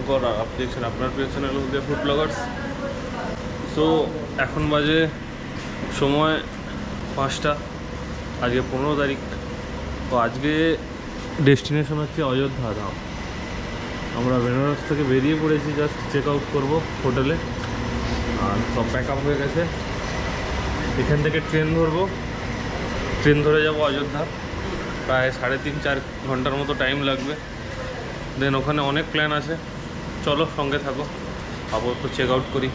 শুভঙ্কর, আর আপনি দেখছেন আপনার প্রিয় চ্যানেল হলদিয়া ফুড ব্লগার্স। সো এখন বাজে সময় 5টা, আজকে 15 তারিখ। তো আজকে ডেস্টিনেশন হচ্ছে অযোধ্যা ধাম। আমরা বেনারস থেকে বেরিয়ে পড়েছি, জাস্ট চেক আউট করবো হোটেলে, আর সব প্যাক আপ হয়ে গেছে। এখান থেকে ট্রেন ধরবো, ট্রেন ধরে যাব অযোধ্যা। প্রায় 3.5-4 ঘন্টার মতো টাইম লাগবে। দেন ওখানে অনেক প্ল্যান আছে, চলো সঙ্গে থাকো, আপাতত চেক আউট করি।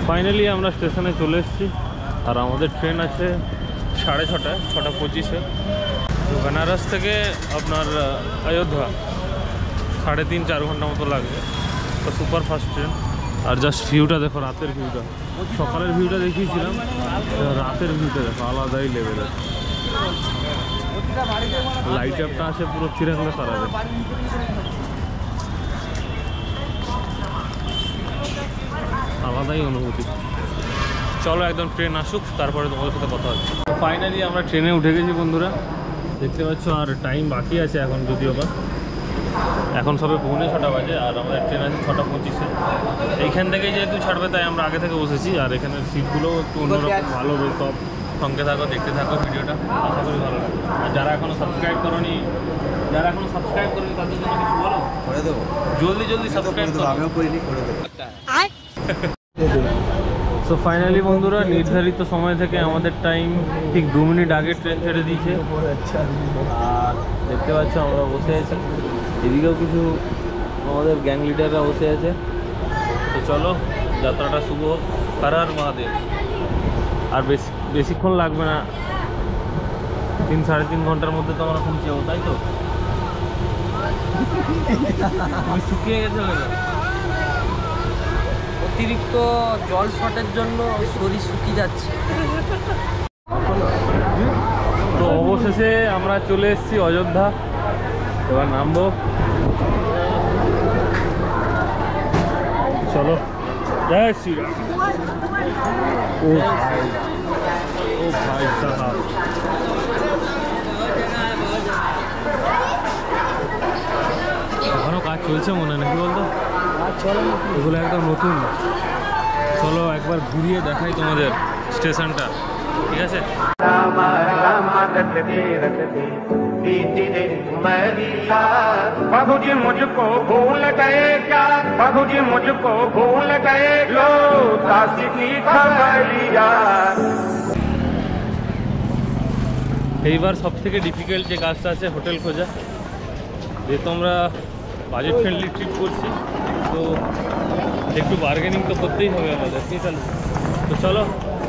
ফাইনালি আমরা স্টেশনে চলে এসেছি, আর আমাদের ট্রেন আছে 6:30, 6:25-এ। তো বেনারস থেকে আপনার অযোধ্যা 3.5-4 ঘন্টা মতো লাগবে। তো সুপার ফাস্ট ট্রেন। আর জাস্ট ভিউটা দেখো, রাতের ভিউটা। সকালের ভিউটা দেখিয়েছিলাম, রাতের ভিউটা দেখো, আলাদাই লেভেলের। লাইট আপটা আছে পুরো তিরঙ্গা কালারের। আলাদাই অনুভূতি। চলো একদম ট্রেন আসুক, তারপরে তোমাদের সাথে কথা হচ্ছে। ফাইনালি আমরা ট্রেনে উঠে গেছি বন্ধুরা, দেখতে পাচ্ছ। আর টাইম বাকি আছে এখন, যদিও বা এখন সবে 6:45 বাজে, আর আমাদের ট্রেন আছে 6:25-এ। এইখান থেকেই যেহেতু ছাড়বে, তাই আমরা আগে থেকে বসেছি। আর এখানের সিটগুলো একটু অন্যরকম, ভালো। সব সঙ্গে থাকো, দেখতে থাকো ভিডিওটা, আশা করি ভালো লাগবে। আর যারা এখনও সাবস্ক্রাইব করোনি তাদের জন্য কিছু বলো। করে দেবো, জলদি সাবস্ক্রাইব করো। আমিও করিনি, করে দেবো। সো ফাইনালি বন্ধুরা, নির্ধারিত সময় থেকে আমাদের টাইম ঠিক 2 মিনিট আগে ট্রেন ছেড়ে দিয়েছে। আর দেখতে পাচ্ছ আমরা বসে আছি, এদিকেও কিছু আমাদের গ্যাং লিডাররা বসে আছে। তো চলো, যাত্রাটা শুভ হোক। হর হর মহাদেব। আর বেশিক্ষণ লাগবে না, 3-3.5 ঘন্টার মধ্যে তো আমরা পৌঁছে যাবো, তাই তো? তুমি শুকিয়ে গেছে না? অতিরিক্ত জল শটের জন্য শরীর শুকিয়ে যাচ্ছে। তো অবশেষে আমরা চলে এসেছি অযোধ্যা, এবার নামবো। চলো, জয় শ্রীরাম। ও ভাই সাহাব, এখনো কাজ চলছে মনে হয়, নাকি বলতো? এগুলো একদম নতুন। চলো একবার ঘুরিয়ে দেখাই তোমাদের স্টেশনটা, ঠিক আছে? बाबूजी मुझको भूल गए क्या, बाबूजी मुझको भूल गए, लो दासी की खबरिया। এইবার সব থেকে ডিফিকাল্ট যে কাজটা আছে, হোটেল খোঁজা। যেহেতু আমরা বাজেট ফ্রেন্ডলি ট্রিপ করছি, তো একটু বার্গেনিং তো করতেই হবে আমাদের, ঠিক আছে? তো চলো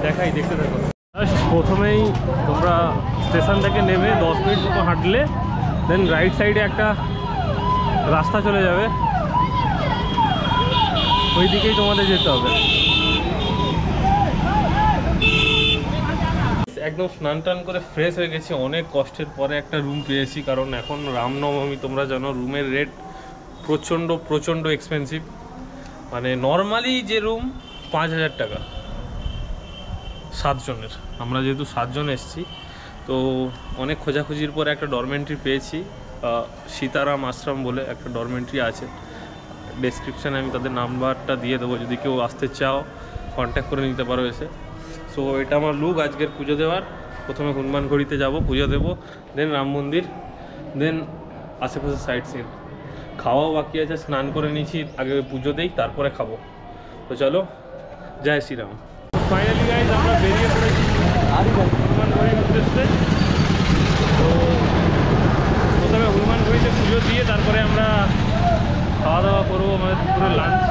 দেখাই, দেখতে থাকো। প্রথমেই তোমরা স্টেশন থেকে নেমে 10 মিনিট মতো হাঁটলে দেন রাইট সাইডে একটা রাস্তা চলে যাবে, ওই দিকেই তোমাদের যেতে হবে। একদম স্নান টান করে ফ্রেশ হয়ে গেছি, অনেক কষ্টের পরে একটা রুম পেয়েছি। কারণ এখন রামনবমী, তোমরা জানো রুমের রেট প্রচণ্ড এক্সপেন্সিভ। মানে নর্মালি যে রুম 5,000 টাকা 7 জনের। আমরা যেহেতু 7 জন এসেছি, তো অনেক খোঁজাখুঁজির পরে একটা ডরমেন্ট্রি পেয়েছি। সীতারাম আশ্রম বলে একটা ডরমেন্ট্রি আছে, ডেসক্রিপশানে আমি তাদের নাম্বারটা দিয়ে দেবো, যদি কেউ আসতে চাও কন্ট্যাক্ট করে নিতে পারো এসে। সো এটা আমার লুক আজকের পুজো দেওয়ার। প্রথমে হনুমানগড়িতে যাব, পুজো দেবো, দেন রাম মন্দির, দেন আশেপাশে সাইট সিন। খাওয়াও বাকি আছে, স্নান করে নিয়েছি, আগে পুজো দেই তারপরে খাবো। তো চলো, জয় শ্রীরাম। ফাইনালি গাইজ আমরা বেরিয়ে পড়েছি হনুমানগড়ির উদ্দেশ্যে। তো প্রথমে হনুমানগড়িতে পুজো দিয়ে তারপরে আমরা খাওয়া দাওয়া করবো, আমাদের দুপুরের লাঞ্চ।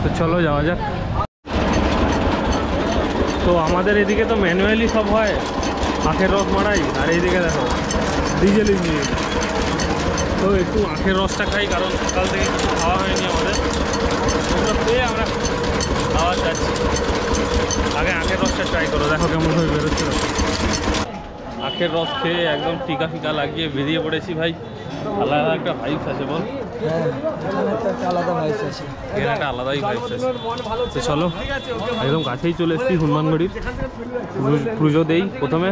তো চলো যাওয়া যাক। তো আমাদের এদিকে তো ম্যানুয়ালি সব হয়, আখের রস মারাই, আর এইদিকে দেখো ডিজেল ইঞ্জিন। তো একটু আখের রসটা খাই, কারণ সকাল থেকে কিছু খাওয়া হয়নি আমাদের। ওটা পেয়ে আমরা খাওয়া যাচ্ছি। আগে আখের রসটা ট্রাই করো, দেখো কেমন ভাবে বেরোচ্ছে। আখের রস খেয়ে একদম টিকা ফিকা লাগিয়ে বেরিয়ে পড়েছি ভাই। আলাদা একটা ভাইবস আছে বল। হ্যাঁ, একটা আলাদা ভাইস আছে। এখানে একটা আলাদাই ভাইবস আছে। তো চলো একদম কাছেই চলে এসেছি হনুমানগড়ির। পুজো দেই প্রথমে,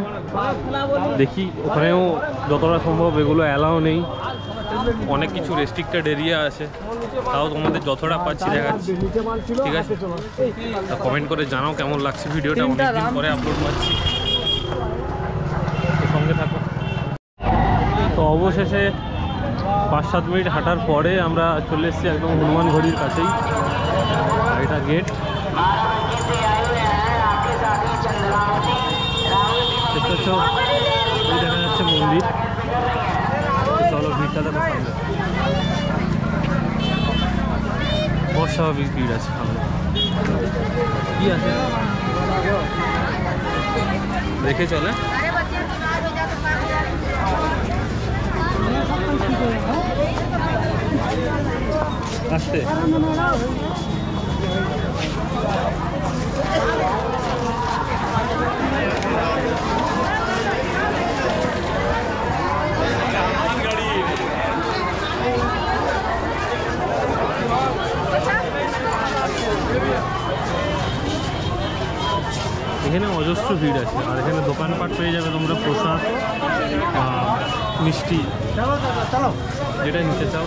দেখি ওখানেও যতটা সম্ভব এগুলো অ্যালাও নেই, অনেক কিছু রেস্ট্রিক্টেড এরিয়া আছে, তাও তোমাদের যতটা পাচ্ছি দেখাচ্ছি, ঠিক আছে? তা কমেন্ট করে জানাও কেমন লাগছে ভিডিওটা, অনেকদিন পরে আপলোড করছি, সঙ্গে থাকো। তো অবশেষে 5-7 মিনিট হাঁটার পরে আমরা চলে এসেছি একদম হনুমানগড়ির কাছেই। আর এটা গেট, দেখতে পাচ্ছ দেখা যাচ্ছে মন্দির। চলো ভিড়টা দেখো সামনে, অস্বাভাবিক ভিড় আছে সামনে। কি আছে দেখে চলে। আসতে এখানে অজস্র ভিড় আছে, আর এখানে দোকানপাট পেয়ে যাবে তোমরা, প্রসাদ, মিষ্টি, যেটা নিতে চাও।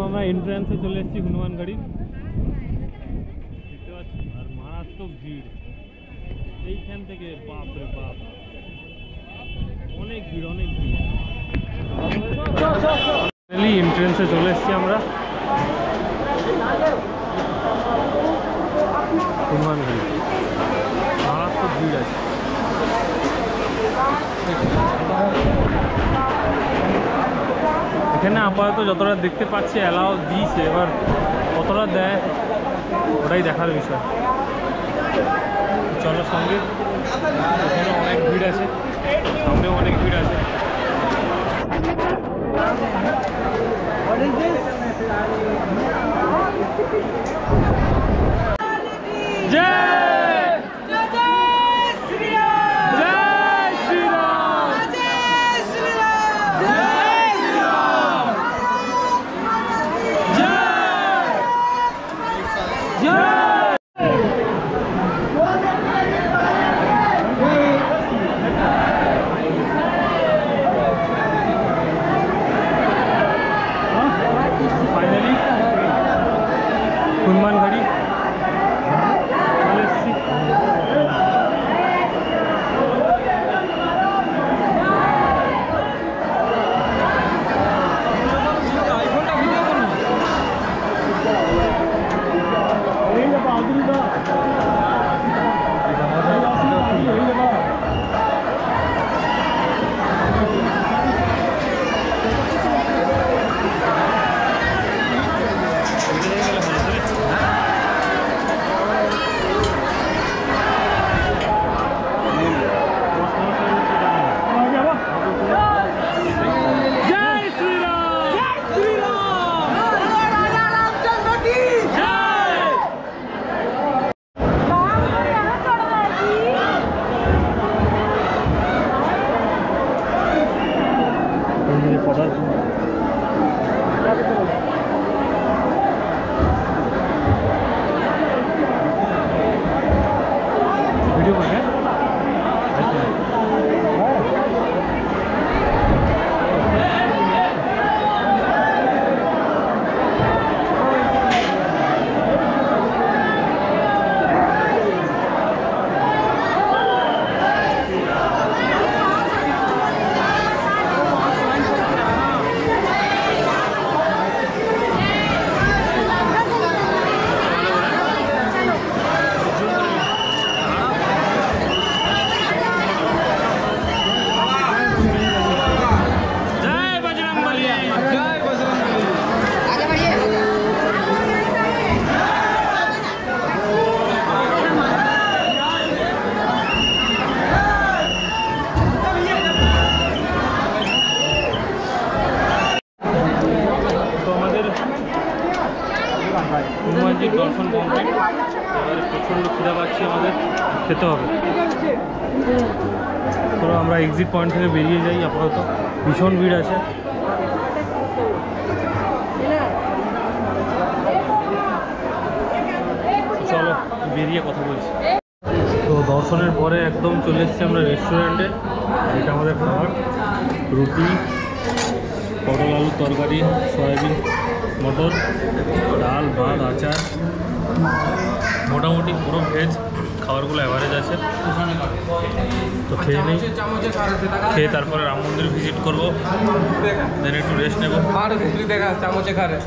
আমরা এন্ট্রান্সে চলে এসেছি হনুমানগড়ির, দেখতে পাচ্ছি। আর মারাত্মক ভিড় এইখান থেকে, বাপ রে বাপ, অনেক ভিড় অনেক ভিড়। এন্ট্রান্সে চলে এসেছি আমরা হনুমানগড়ি, মারাত্মক ভিড় আছে। এখানে আপাতত যতটা দেখতে পাচ্ছি অ্যালাও দিয়েছে, এবার কতটা দেয় ওটাই দেখার বিষয়। চলো সঙ্গে, এখানে অনেক ভিড় আছে, সামনেও অনেক ভিড় আছে। হনুমানগড়ি চলে এসেছি। হনুমানজির দর্শন কমপ্লিট। এবারে প্রচণ্ড খিদা পাচ্ছি, আমাদের খেতে হবে। তো আমরা এক্সিট পয়েন্ট থেকে বেরিয়ে যাই। আপাতত ভীষণ ভিড় আছে। চলো বেরিয়ে কথা বলছি। তো দর্শনের পরে একদম চলে এসেছি আমরা রেস্টুরেন্টে। এটা আমাদের খাবার, রুটি, পটল আলুর তরকারি, সয়াবিন মটর, ডাল, ভাত, আচার, মোটামুটি পুরো ভেজ। খাবারগুলো অ্যাভারেজ আছে। তো খেয়ে নিই, খেয়ে তারপরে রাম মন্দির ভিজিট করবো, দেন একটু রেস্ট নেবো। দেখা চামচে খারে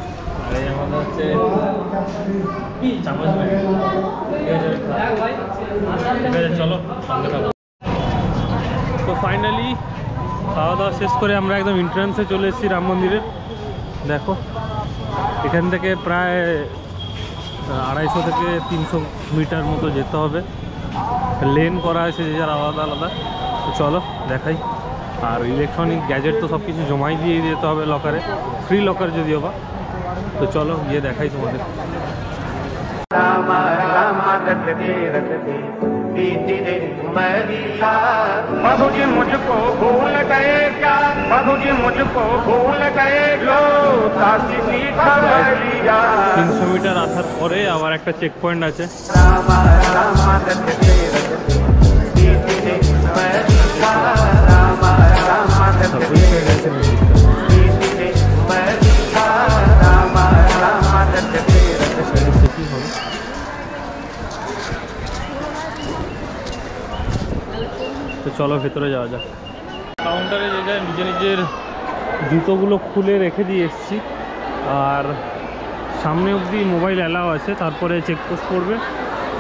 এই আমাদের হচ্ছে চামচ। ঠিক আছে, চলো সঙ্গে থাকো। তো ফাইনালি খাওয়া দাওয়া শেষ করে আমরা একদম এন্ট্রান্সে চলে এসেছি রাম মন্দিরের। দেখো এখান থেকে প্রায় 250 থেকে 300 মিটার মতো যেতে হবে। লেন করা আছে যে যার আলাদা আলাদা। তো চলো দেখাই। আর ইলেকট্রনিক গ্যাজেট তো সব কিছু জমাই দিয়ে যেতে হবে লকারে, ফ্রি লকার যদিও বা। তো চলো গিয়ে দেখাই তোমাদের। प्रभु जी मुझको भूल गए क्या, प्रभु जी मुझको भूल गए लो काशी की खबरिया। 300 মিটার আসার পরে আবার একটা চেক পয়েন্ট আছে। তো চলো ভেতরে যাওয়া যাক। কাউন্টারে যেটা নিজের জুতোগুলো খুলে রেখে দিয়ে এসেছি। আর সামনে অবধি মোবাইল অ্যালাও আছে, তারপরে চেকপোস্ট করবে।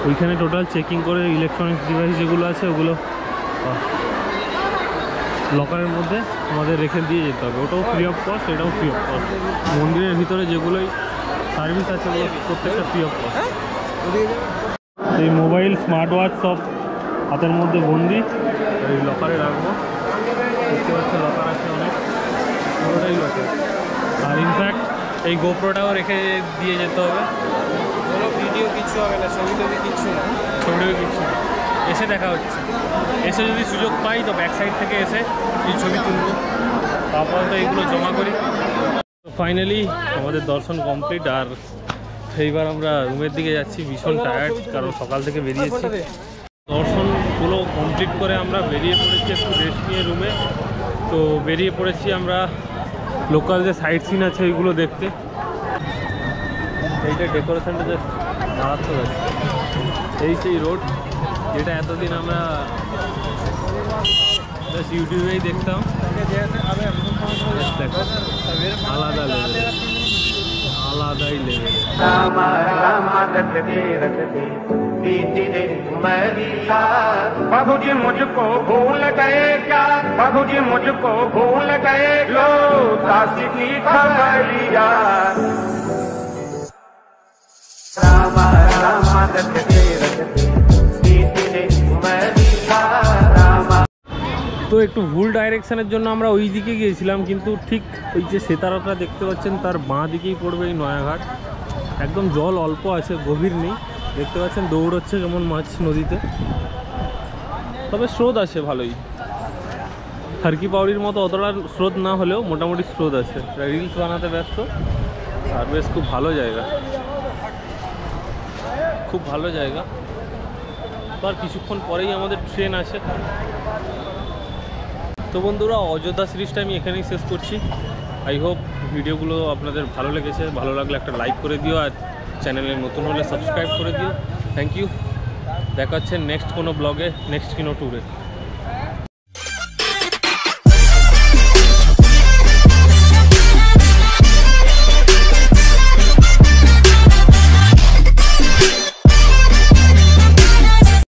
ওইখানে টোটাল চেকিং করে ইলেকট্রনিক্স ডিভাইস যেগুলো আছে ওগুলো লকারের মধ্যে আমাদের রেখে দিয়ে যেতে হবে। ওটাও ফ্রি অফ কস্ট, এটাও ফ্রি অফ কস্ট। মন্দিরের ভিতরে যেগুলোই সার্ভিস আছে ওগুলো প্রত্যেকটা ফ্রি অফ কস্ট। এই মোবাইল, স্মার্ট ওয়াচ সব হাতের মধ্যে বন্দি, এই লকারে রাখবো। দেখতে পাচ্ছ লকার আছে অনেক, পুরোটাই লকার। আর ইনফ্যাক্ট এই গোপ্রোটাও রেখে দিয়ে যেতে হবে। কোনো ভিডিও কিছু হবে না, ছবি টবি কিচ্ছু না, ছবি কিচ্ছু না। এসে দেখা হচ্ছে, এসে যদি সুযোগ পাই তো ব্যাক সাইড থেকে এসে এই ছবি তুলবো। তারপর তো এইগুলো জমা করি। তো ফাইনালি আমাদের দর্শন কমপ্লিট। আর এইবার আমরা রুমের দিকে যাচ্ছি। ভীষণ টায়ার্ড, কারণ সকাল থেকে বেরিয়েছি। দর্শনগুলো কমপ্লিট করে আমরা বেরিয়ে পড়েছি একটু রেস্ট নিয়ে রুমে। তো বেরিয়ে পড়েছি আমরা লোকাল যে সাইট সিন আছে ওইগুলো দেখতে। এইটা ডেকোরেশনটা জাস্ট মারাত্মক আছে। এই সেই রোড যেটা এতদিন আমরা জাস্ট ইউটিউবেই দেখতাম। আলাদা লেভেল, আলাদাই লেভেল। प्रभु जी मुझको भूल गए क्या, प्रभु जी मुझको भूल गए लो काशी की खबरिया। रामा रामा रखते रखते रामा। তো একটু ভুল ডাইরেকশানের জন্য আমরা ওই দিকে গিয়েছিলাম, কিন্তু ঠিক ওই যে সেতারাটা দেখতে পাচ্ছেন তার বাঁ দিকেই পড়বে এই নয়াঘাট। একদম জল অল্প আছে, গভীর নেই। দেখতে পাচ্ছেন দৌড়চ্ছে যেমন মাছ নদীতে, তবে স্রোত আছে ভালোই। হারকি পাউড়ির মতো অতটা স্রোত না হলেও মোটামুটি স্রোত আছে। রিলস বানাতে ব্যস্ত। আর বেশ খুব ভালো জায়গা, খুব ভালো জায়গা। তো আর কিছুক্ষণ পরেই আমাদের ট্রেন আসে। তো বন্ধুরা, অযোধ্যা সিরিজটা আমি এখানেই শেষ করছি। আই হোপ ভিডিওগুলো আপনাদের ভালো লেগেছে। ভালো লাগলে একটা লাইক করে দিও, আর চ্যানেলে নতুন হলে সাবস্ক্রাইব করে দিও। Thank you. দেখা হচ্ছে নেক্সট কোনো ব্লগে, নেক্সট কোনো ট্যুরে।